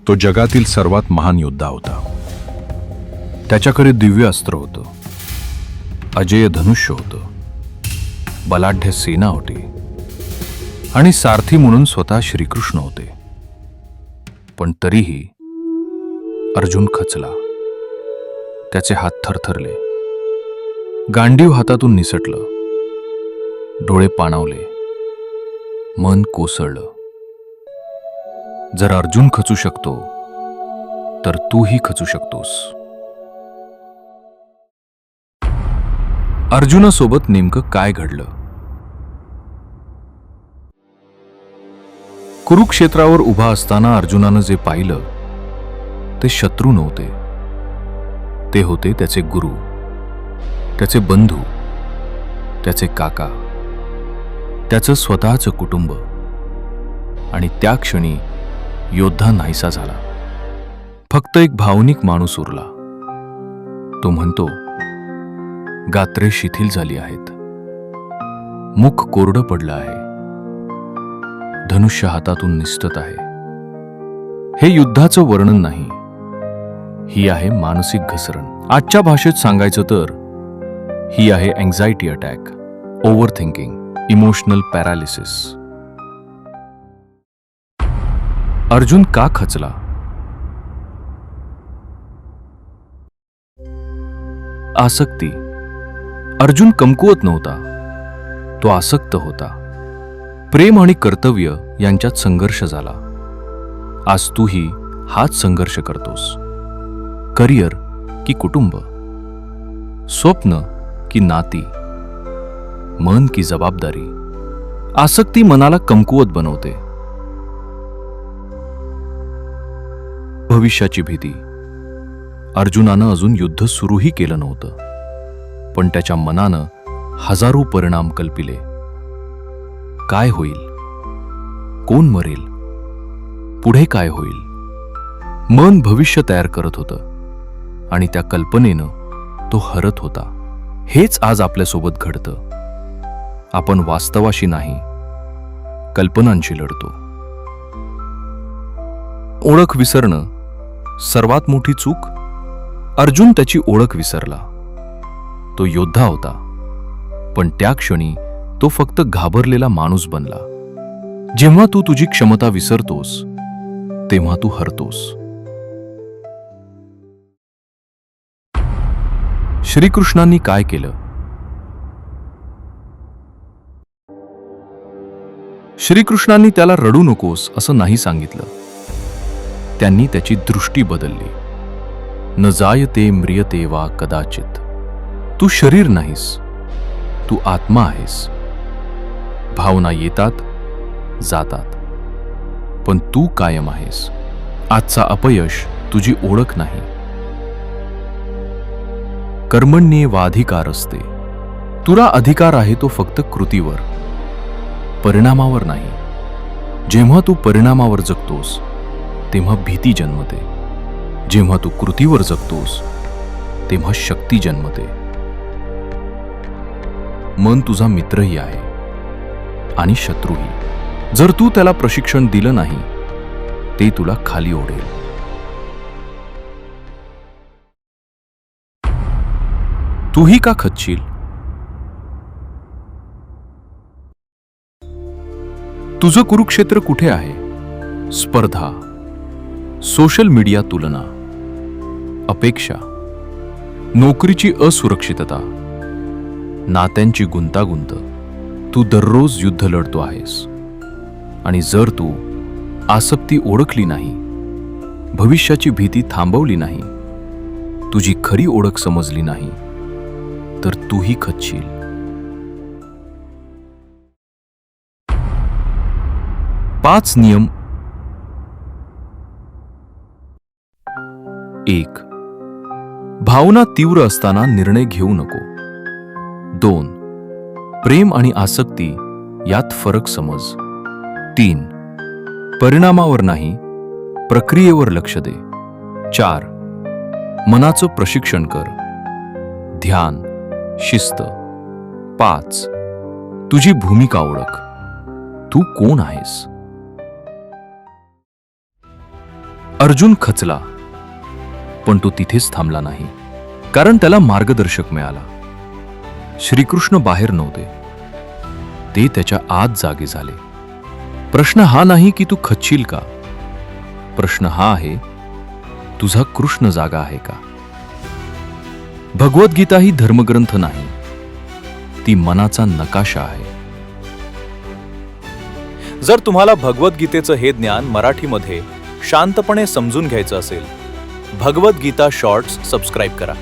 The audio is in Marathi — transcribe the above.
तो जगातील सर्वात महान योद्धा होता. त्याच्याकडे दिव्य अस्त्र होतं, अजेय धनुष्य होतं, बलाढ्य सेना होती आणि सारथी म्हणून स्वतः श्रीकृष्ण होते. पण तरीही अर्जुन खचला. त्याचे हात थरथरले, गांडीव हातातून निसटलं, डोळे पाणावले, मन कोसळलं. जर अर्जुन खचू शकतो तर तूही खचू शकतोस. अर्जुनासोबत नेमकं काय घडलं? कुरुक्षेत्रावर उभा असताना अर्जुनानं जे पाहिलं ते शत्रू नव्हते. ते होते त्याचे गुरु, त्याचे बंधू, त्याचे काका, त्याचं स्वतःचं कुटुंब. आणि त्या क्षणी योद्धा नाहीसा झाला. फक्त एक भावनिक माणूस उरला. तो म्हणतो, गात्रे शिथिल झाली आहेत, मुख कोरडं पडलं आहे, धनुष्य हातातून निसटत आहे. हे युद्धाचं वर्णन नाही, ही आहे मानसिक घसरण. आजच्या भाषेत सांगायचं तर ही आहे anxiety attack, over thinking, emotional paralysis. Arjun का खचला? आसक्ती. अर्जुन कमकुवत नव्हता, तो आसक्त होता. प्रेम आणि कर्तव्य यांच्यात संघर्ष झाला. आज तूही हाच संघर्ष करतोस. करिअर की कुटुंब, स्वप्न की नाती, मन की जबाबदारी. आसक्ती मनाला कमकुवत बनवते. भविष्याची भीती. अर्जुनानं अजून युद्ध सुरूही केलं नव्हतं, पण त्याच्या मनानं हजारो परिणाम कल्पिले. काय होईल? कोण मरेल? पुढे काय होईल? मन भविष्य तयार करत होतं आणि त्या कल्पनेनं तो हरत होता. हेच आज आपल्यासोबत घडतं. आपण वास्तवाशी नाही, कल्पनांशी लढतो. ओळख विसरणं सर्वात मोठी चूक. अर्जुन त्याची ओळख विसरला. तो योद्धा होता, पण त्या क्षणी तो फक्त घाबरलेला माणूस बनला. जेव्हा तू तुझी क्षमता विसरतोस तेव्हा तू हरतोस. श्रीकृष्णांनी काय केलं? श्रीकृष्णांनी त्याला रडू नकोस असं नाही सांगितलं. त्यांनी त्याची दृष्टी बदलली. न जायते म्रियते वा कदाचित. तू शरीर नाहीस, तू आत्मा आहेस. भावना येतात, जातात, पण तू कायम आहेस. आजचा अपयश तुझी ओळख नाही. कर्मण्येवाधिकार असते. तुला अधिकार आहे तो फक्त कृतीवर, परिणामावर नाही. जेव्हा तू परिणामावर जगतोस तेव्हा भीती जन्मते. जेव्हा तू कृतीवर जगतोस तेव्हा शक्ती जन्मते. मन तुझा मित्रही आहे आणि शत्रूही. जर तू त्याला प्रशिक्षण दिलं नाही ते तुला खाली ओढेल. तूही का खचशील? तुझं कुरुक्षेत्र कुठे आहे? स्पर्धा, सोशल मीडिया तुलना, अपेक्षा, नोकरीची असुरक्षितता, नात्यांची गुंतागुंत. तू दररोज युद्ध लढतो आहेस. आणि जर तू आसक्ती ओळखली नाही, भविष्याची भीती थांबवली नाही, तुझी खरी ओळख समजली नाही, तर तूही खचशील. पाच नियम. 1. भावना तीव्र असताना निर्णय घेऊ नको. 2. प्रेम आणि आसक्ती यात फरक समज. 3. परिणामावर नाही, प्रक्रियेवर लक्ष दे. 4. मनाचं प्रशिक्षण कर. ध्यान, शिस्त. 5. तुझी भूमिका ओळख. तू कोण आहेस? अर्जुन खचला, पण तो तिथेच थांबला नाही, कारण त्याला मार्गदर्शक मिळाला. श्रीकृष्ण बाहेर नव्हते, ते त्याच्या आत जागे झाले. प्रश्न हा नाही की तू खचशील का, प्रश्न हा आहे, तुझा कृष्ण जागा आहे का? भगवद्गीता ही धर्मग्रंथ नाही, ती मनाचा नकाशा आहे. जर तुम्हाला भगवद्गीतेचं हे ज्ञान मराठीमध्ये शांतपणे समजून घ्यायचं असेल, भगवद्गीता शॉर्ट्स सबस्क्राईब करा.